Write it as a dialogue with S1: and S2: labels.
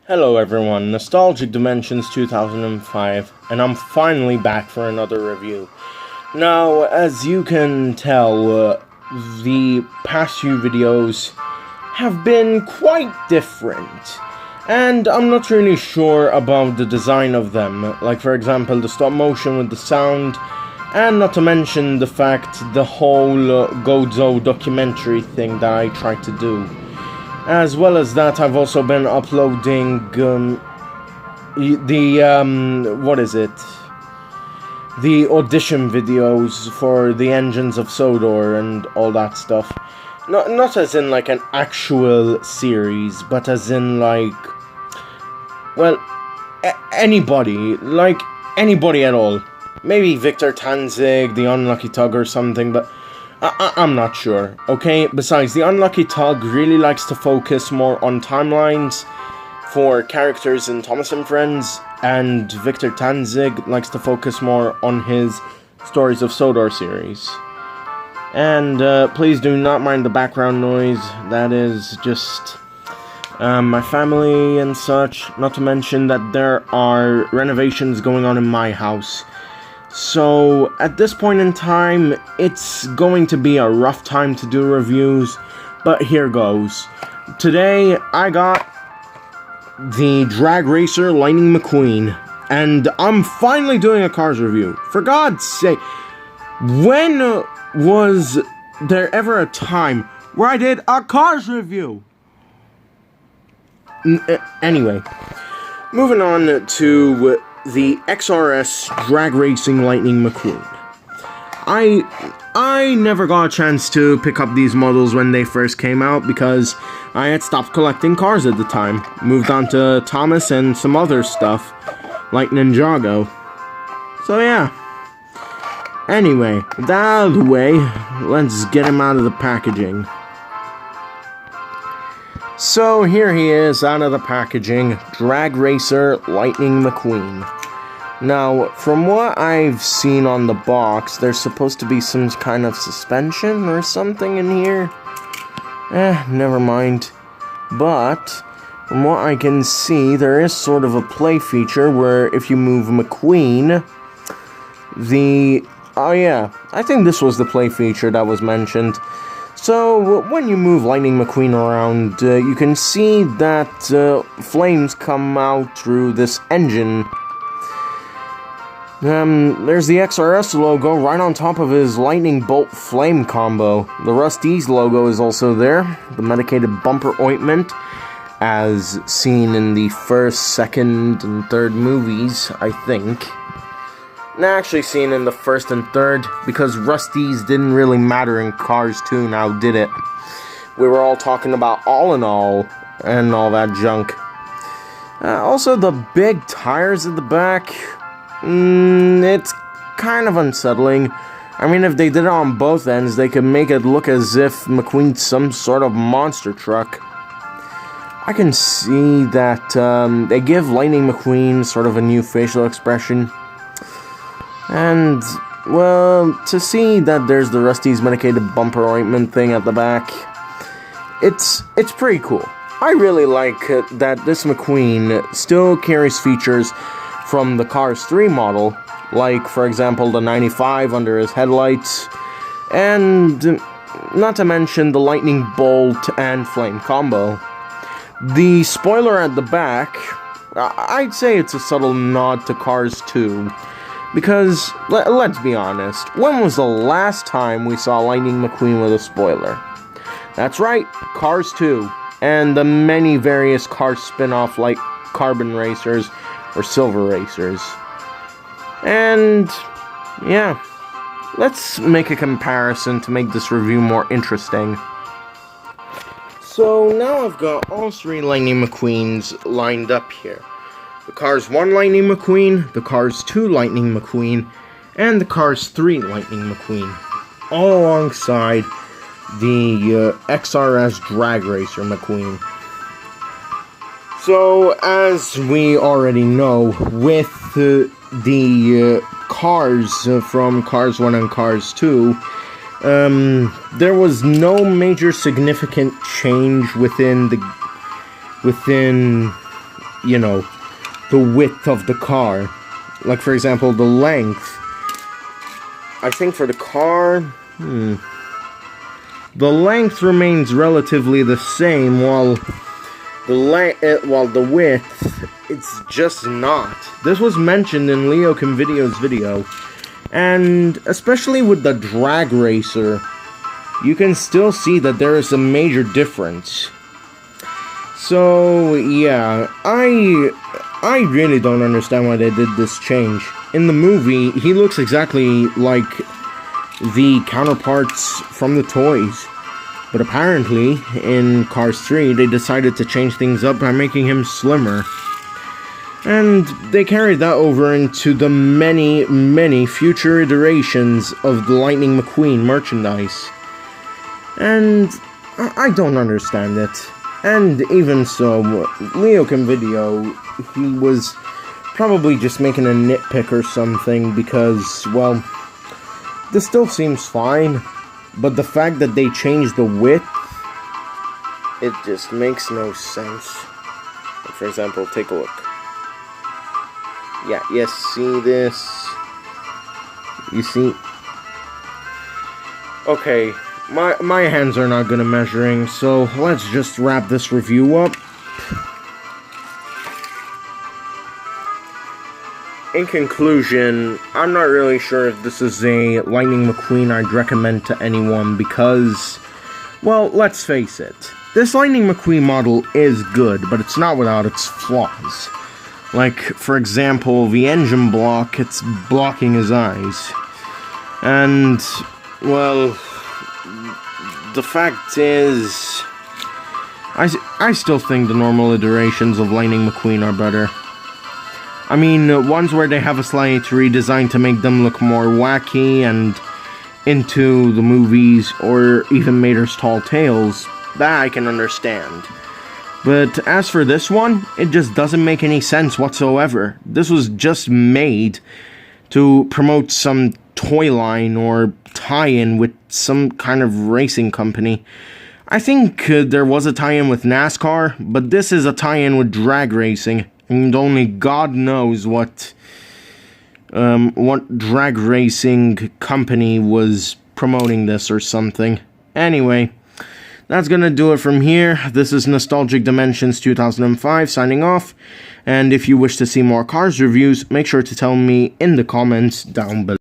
S1: Hello everyone, Nostalgic Dimensions 2005, and I'm finally back for another review. Now, as you can tell, the past few videos have been quite different, and I'm not really sure about the design of them, like for example the stop motion with the sound, and not to mention the fact the whole Gozo documentary thing that I tried to do. As well as that, I've also been uploading the audition videos for the engines of Sodor and all that stuff. Not as in like an actual series, but as in like, well, anybody at all. Maybe Victor Tanzig, the Unlucky Tug or something, but I'm not sure, okay? Besides, the Unlucky Tug really likes to focus more on timelines for characters in Thomas and Friends, and Victor Tanzig likes to focus more on his Stories of Sodor series. And please do not mind the background noise, that is just my family and such, not to mention that there are renovations going on in my house. So, at this point in time, it's going to be a rough time to do reviews, but here goes. Today, I got the Drag Racer Lightning McQueen, and I'm finally doing a Cars review. For God's sake, when was there ever a time where I did a Cars review? Anyway, moving on to the XRS Drag Racing Lightning McQueen. I never got a chance to pick up these models when they first came out because I had stopped collecting cars at the time. Moved on to Thomas and some other stuff, like Ninjago. So yeah. Anyway, that out of the way, let's get him out of the packaging. So here he is out of the packaging, Drag Racer Lightning McQueen. Now, from what I've seen on the box, there's supposed to be some kind of suspension or something in here. Never mind. But, from what I can see, there is sort of a play feature where if you move McQueen, oh yeah, I think this was the play feature that was mentioned. So, when you move Lightning McQueen around, you can see that flames come out through this engine. There's the XRS logo right on top of his Lightning Bolt Flame combo. The Rusty's logo is also there. The medicated bumper ointment, as seen in the first, second, and third movies, I think. Actually seen in the first and third, because Rusty's didn't really matter in Cars 2 now, did it? We were all talking about All in All, and all that junk. Also, the big tires at the back, it's kind of unsettling. I mean, if they did it on both ends, they could make it look as if McQueen's some sort of monster truck. I can see that they give Lightning McQueen sort of a new facial expression. And, well, to see that there's the Rusty's medicated bumper ointment thing at the back, it's pretty cool. I really like that this McQueen still carries features from the Cars 3 model, like, for example, the 95 under his headlights, and not to mention the Lightning Bolt and Flame combo. The spoiler at the back, I'd say it's a subtle nod to Cars 2. Because, let's be honest, when was the last time we saw Lightning McQueen with a spoiler? That's right, Cars 2, and the many various Cars spin-off like Carbon Racers or Silver Racers. And, yeah, let's make a comparison to make this review more interesting. So, now I've got all three Lightning McQueens lined up here. The Cars 1 Lightning McQueen, the Cars 2 Lightning McQueen, and the Cars 3 Lightning McQueen, all alongside the XRS Drag Racer McQueen. So, as we already know, with the cars from Cars 1 and Cars 2, there was no major significant change within you know, the width of the car. Like, for example, the length. I think for the car, the length remains relatively the same, while the width, it's just not. This was mentioned in Leo Convidio's video, and especially with the drag racer, you can still see that there is a major difference. So yeah, I really don't understand why they did this change. In the movie, he looks exactly like the counterparts from the toys. But apparently, in Cars 3, they decided to change things up by making him slimmer. And they carried that over into the many, many future iterations of the Lightning McQueen merchandise. And I don't understand it. And even so, Leo Convidio, he was probably just making a nitpick or something because, well, this still seems fine. But the fact that they changed the width, it just makes no sense. For example, take a look. Yeah, yes, see this? You see? Okay, my hands are not good at measuring, so let's just wrap this review up. In conclusion, I'm not really sure if this is a Lightning McQueen I'd recommend to anyone because, well, let's face it. This Lightning McQueen model is good, but it's not without its flaws. Like, for example, the engine block, it's blocking his eyes. And, well, the fact is, I still think the normal iterations of Lightning McQueen are better. I mean, ones where they have a slight redesign to make them look more wacky and into the movies, or even Mater's Tall Tales, that I can understand. But as for this one, it just doesn't make any sense whatsoever. This was just made to promote some toy line or tie-in with some kind of racing company. I think there was a tie-in with NASCAR, but this is a tie-in with drag racing. And only God knows what drag racing company was promoting this or something. Anyway, that's gonna do it from here. This is Nostalgic Dimensions 2005 signing off. And if you wish to see more Cars reviews, make sure to tell me in the comments down below.